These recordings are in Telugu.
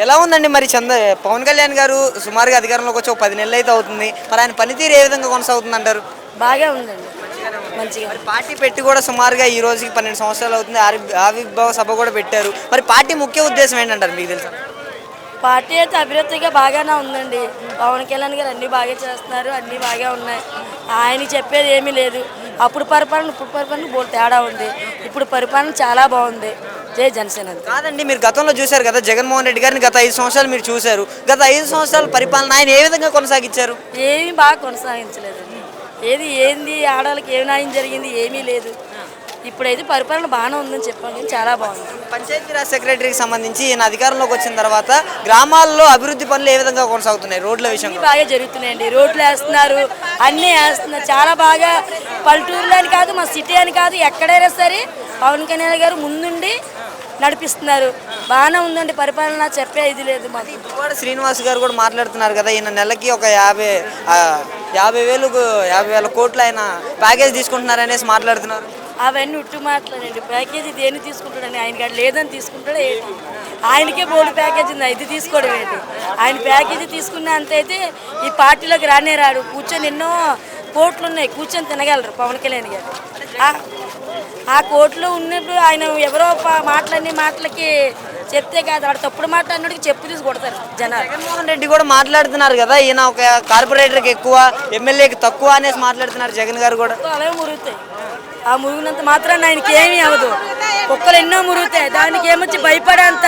ఎలా ఉందండి మరి పవన్ కళ్యాణ్ గారు సుమారుగా అధికారంలోకి వచ్చి ఒక 10 నెలలు అయితే అవుతుంది. మరి ఆయన పనితీరు ఏ విధంగా కొనసాగుతుంది అంటారు? బాగా ఉందండి, మంచిగా. మరి పార్టీ పెట్టి కూడా సుమారుగా ఈ రోజుకి 12 సంవత్సరాలు అవుతుంది. ఆవిర్భావ సభ కూడా పెట్టారు. మరి పార్టీ ముఖ్య ఉద్దేశం ఏంటంటారు మీకు తెలుసా? పార్టీ అయితే అభివృద్ధిగా బాగానే ఉందండి. పవన్ కళ్యాణ్ గారు అన్నీ బాగా చేస్తున్నారు, అన్నీ బాగా ఉన్నాయి. ఆయన చెప్పేది ఏమీ లేదు. అప్పుడు పరిపాలన ఇప్పుడు పరిపాలన బోల్ తేడా ఉంది. ఇప్పుడు పరిపాలన చాలా బాగుంది. జై జనసేన. కాదండి, మీరు గతంలో చూశారు కదా జగన్మోహన్ రెడ్డి గారిని. గత 5 సంవత్సరాలు మీరు చూశారు. గత 5 సంవత్సరాల పరిపాలన ఆయన ఏ విధంగా కొనసాగించారు? ఏమీ బాగా కొనసాగించలేదండి. ఏంది ఆడవాళ్ళకి ఏమి న్యాయం జరిగింది? ఏమీ లేదు. ఇప్పుడైతే పరిపాలన బాగానే ఉందని చెప్పాను, చాలా బాగుంది. పంచాయతీరాజ్ సెక్రటరీకి సంబంధించి ఈయన అధికారంలోకి వచ్చిన తర్వాత గ్రామాల్లో అభివృద్ధి పనులు ఏ విధంగా కొనసాగుతున్నాయి? రోడ్ల విషయంలో బాగా జరుగుతున్నాయండి. రోడ్లు వేస్తున్నారు, అన్నీ వేస్తున్నారు. చాలా బాగా పల్లెటూరులో అని కాదు, మా సిటీ అని కాదు, ఎక్కడైనా సరే పవన్ కళ్యాణ్ గారు ముందుండి నడిపిస్తున్నారు. బాగానే ఉందండి పరిపాలన, చెప్పే ఇది లేదు మాకు. పువ్వాడ శ్రీనివాస్ గారు కూడా మాట్లాడుతున్నారు కదా, ఈయన నెలకి ఒక 50,000 కోట్లు ఆయన ప్యాకేజ్ తీసుకుంటున్నారు అనేసి మాట్లాడుతున్నారు. అవన్నీ ఉట్టు మాట్లాడండి. ప్యాకేజీ దేన్ని తీసుకుంటాడని, ఆయన కాదు లేదని తీసుకుంటాడు ఏంటి? ఆయనకే బోర్డు ప్యాకేజ్ ఉంది, ఇది తీసుకోవడం ఏంటి? ఆయన ప్యాకేజీ తీసుకున్న అంతైతే ఈ పార్టీలోకి రాడు. కూర్చొని ఎన్నో కోట్లు ఉన్నాయి, కూర్చొని తినగలరు పవన్ కళ్యాణ్ గారు. ఆ కోట్లు ఉన్నప్పుడు ఆయన ఎవరో మాటలకి చెప్తే కాదు, వాడు తప్పుడు మాట్లాడినోడికి చెప్పు తీసి కొడతారు జనాలు. జగన్మోహన్ రెడ్డి కూడా మాట్లాడుతున్నారు కదా, ఈయన ఒక కార్పొరేటర్కి ఎక్కువ, ఎమ్మెల్యేకి తక్కువ అనేసి మాట్లాడుతున్నారు జగన్ గారు కూడా. అలాగే మురుగుతాయి. ఆ మురుగునంత మాత్రాన్ని ఆయనకి ఏమీ అవ్వదు. కుక్కలు ఎన్నో మురుగుతాయి, దానికి ఏమొచ్చి భయపడేంత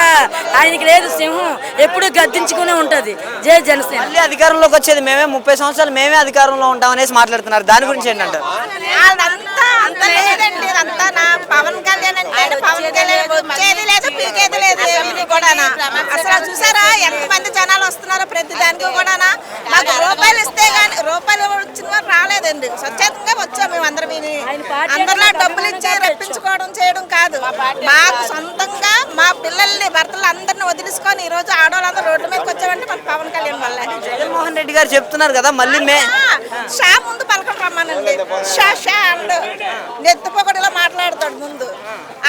ఆయనకి లేదు. సింహం ఎప్పుడు గద్దించుకునే ఉంటుంది. జై జనసేన. మళ్ళీ అధికారంలోకి వచ్చేది మేమే, 30 సంవత్సరాలు మేమే అధికారంలో ఉంటాం అనేసి మాట్లాడుతున్నారు. దాని గురించి ఏంటంటారు? పవన్ కళ్యాణ్ అంటే పవన్ కళ్యాణ్ వచ్చేది లేదు, పీకేది లేదు. కూడా అసలు చూసారా ఎంతమంది జనాలు వస్తున్నారో ప్రతి దానికి కూడా. మాకు రూపాయలు ఇస్తే గానీ రూపాయలు వచ్చిన వారు రాలేదండి. స్వచ్ఛందంగా వచ్చాం మేము అందరం. అందరిలో డబ్బులు ఇచ్చి రప్పించుకోవడం చేయడం కాదు. మాకు సొంతంగా మా పిల్లల్ని భర్తలు అందరిని వదిలిసుకొని ఈ రోజు ఆడవాళ్ళందరూ రోడ్ల మీదకి వచ్చామంటే మన పవన్ కళ్యాణ్ వల్ల. జగన్మోహన్ రెడ్డి గారు చెప్తున్నారు కదా, మళ్ళీ షా ముందు పలకడం రమ్మానండి. షా షా అండ్ నెత్తిపోకడిలో మాట్లాడతాడు ముందు.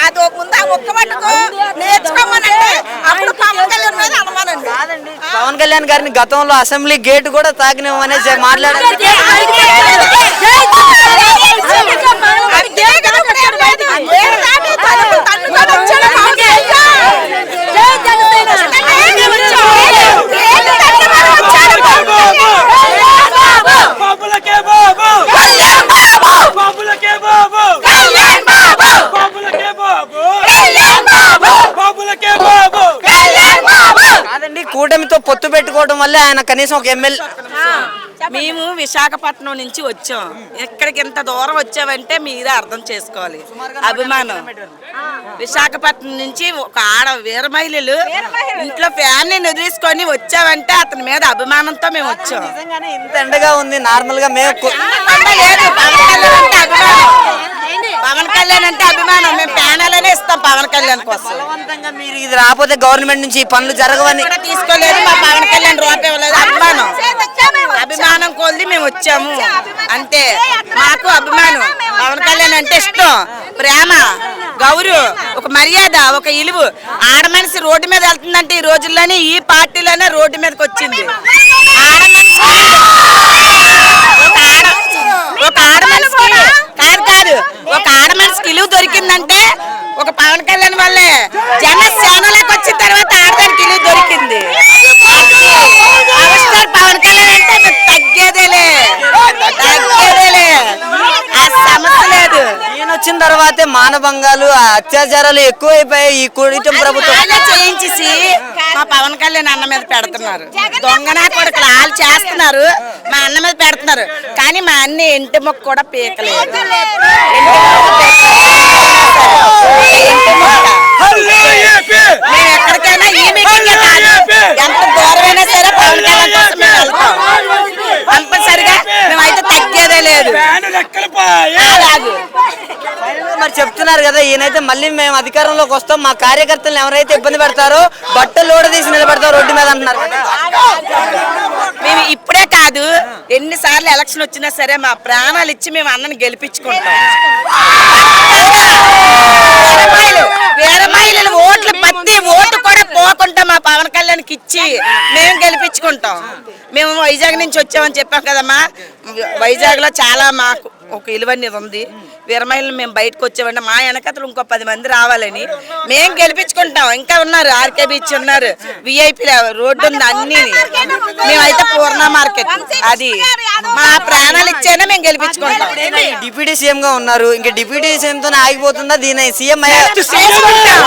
అది ఒక ముందు ఆ ఒక్క మట్టుకు నేర్చుకోమనంటే అప్పుడు పవన్ కళ్యాణ్ మీద అనుమానండి. పవన్ కళ్యాణ్ గారిని గతంలో అసెంబ్లీ గేట్ కూడా తాకినమనేసి మాట్లాడారు. కాదండి, కూటమితో పొత్తు పెట్టుకోవడం వల్ల ఆయన కనీసం ఒక ఎమ్మెల్యే. మేము విశాఖపట్నం నుంచి వచ్చాం. ఎక్కడికి ఎంత దూరం వచ్చామంటే మీరే అర్థం చేసుకోవాలి. అభిమానం. విశాఖపట్నం నుంచి ఒక వీర మహిళలు ఇంట్లో ఫ్యామిలీ వదిలేసుకొని వచ్చామంటే అతని మీద అభిమానంతో మేము వచ్చాం. ఇంత ఎండగా ఉంది, నార్మల్ గా మేము పవన్ కళ్యాణ్ అంటే అభిమానం. మేము ప్యానెలనే ఇస్తాం పవన్ కళ్యాణ్ కోసం. బలవంతంగా మీరు ఇది రాకపోతే గవర్నమెంట్ నుంచి పనులు జరగవని తీసుకోలేదు. మా పవన్ కళ్యాణ్ రూపాయి ఇవ్వలేదు. అభిమానం కొద్ది మేము వచ్చాము అంతే. మాకు అభిమానం. పవన్ కళ్యాణ్ అంటే ఇష్టం, ప్రేమ, గౌరవం, ఒక మర్యాద, ఒక ఇలువు. ఆడ మనిషి రోడ్డు మీద వెళ్తుందంటే ఈ రోజుల్లోనే ఈ పార్టీలోనే రోడ్డు మీదకి వచ్చింది. ఒక ఆడ మనిషికి ఇలువ దొరికిందంటే ఒక పవన్ కళ్యాణ్ వల్లే. జనసేనలోకి వచ్చిన తర్వాత ఆడదానికి ఇలువ దొరికింది. పవన్ కళ్యాణ్ అంటే తగ్గేదేలే, ఆ సమస్య లేదు. ఈయన వచ్చిన తర్వాతే మానభంగాలు, అత్యాచారాలు ఎక్కువైపోయాయి ఈ కూటమి ప్రభుత్వం. చేయించేసి మా పవన్ కళ్యాణ్ అన్న మీద పెడుతున్నారు. దొంగనా కొడుకులు వాళ్ళు చేస్తున్నారు, మా అన్న మీద పెడుతున్నారు. కానీ మా అన్న ఇంటి మొక్క కూడా పీకలేదు. మేము ఎక్కడికైనా ఈ మీటింగ్ ఎంత దూరమైనా సరే పవన్ కళ్యాణ్ కోసం మేము వెళ్తాం కంపల్సరిగా. మేమైతే తగ్గేదే లేదు. మరి చెప్తున్నారు కదా, ఈయనైతే మళ్ళీ మేము అధికారంలోకి వస్తాం, మా కార్యకర్తలు ఎవరైతే ఇబ్బంది పెడతారో బట్టలు ఓడదీసి నిలబెడతాం రోడ్డు మీద అంటున్నారు. మేము ఇప్పుడే కాదు, ఎన్నిసార్లు ఎలక్షన్ వచ్చినా సరే మా ప్రాణాలు ఇచ్చి మేము అన్నని గెలిపించుకుంటాం. వేరే మహిళలు ఓట్లు ప్రతి ఓటు కూడా పోకుండా ఖచ్చితంగా మా పవన్ కళ్యాణ్కి ఇచ్చి మేము గెలిపించుకుంటాం. మేము వైజాగ్ నుంచి వచ్చామని చెప్పాం కదమ్మా. వైజాగ్లో చాలా మాకు ఒక విలువనేది ఉంది. వీరమహిళలు మేము బయటకు వచ్చామంటే మా వెనకతలు ఇంకో 10 మంది రావాలని మేము గెలిపించుకుంటాం. ఇంకా ఉన్నారు, ఆర్కే బీచ్ ఉన్నారు, విఐపి రోడ్డు ఉంది, అన్ని. మేమైతే పూర్ణ మార్కెట్, అది మా ప్రాణాలు ఇచ్చైనా మేము గెలిపించుకుంటాం. డిప్యూటీ సీఎం గా ఉన్నారు, ఇంకా డిప్యూటీ సీఎం తో ఆగిపోతుందా? దీని సీఎం చేసుకుంటాం.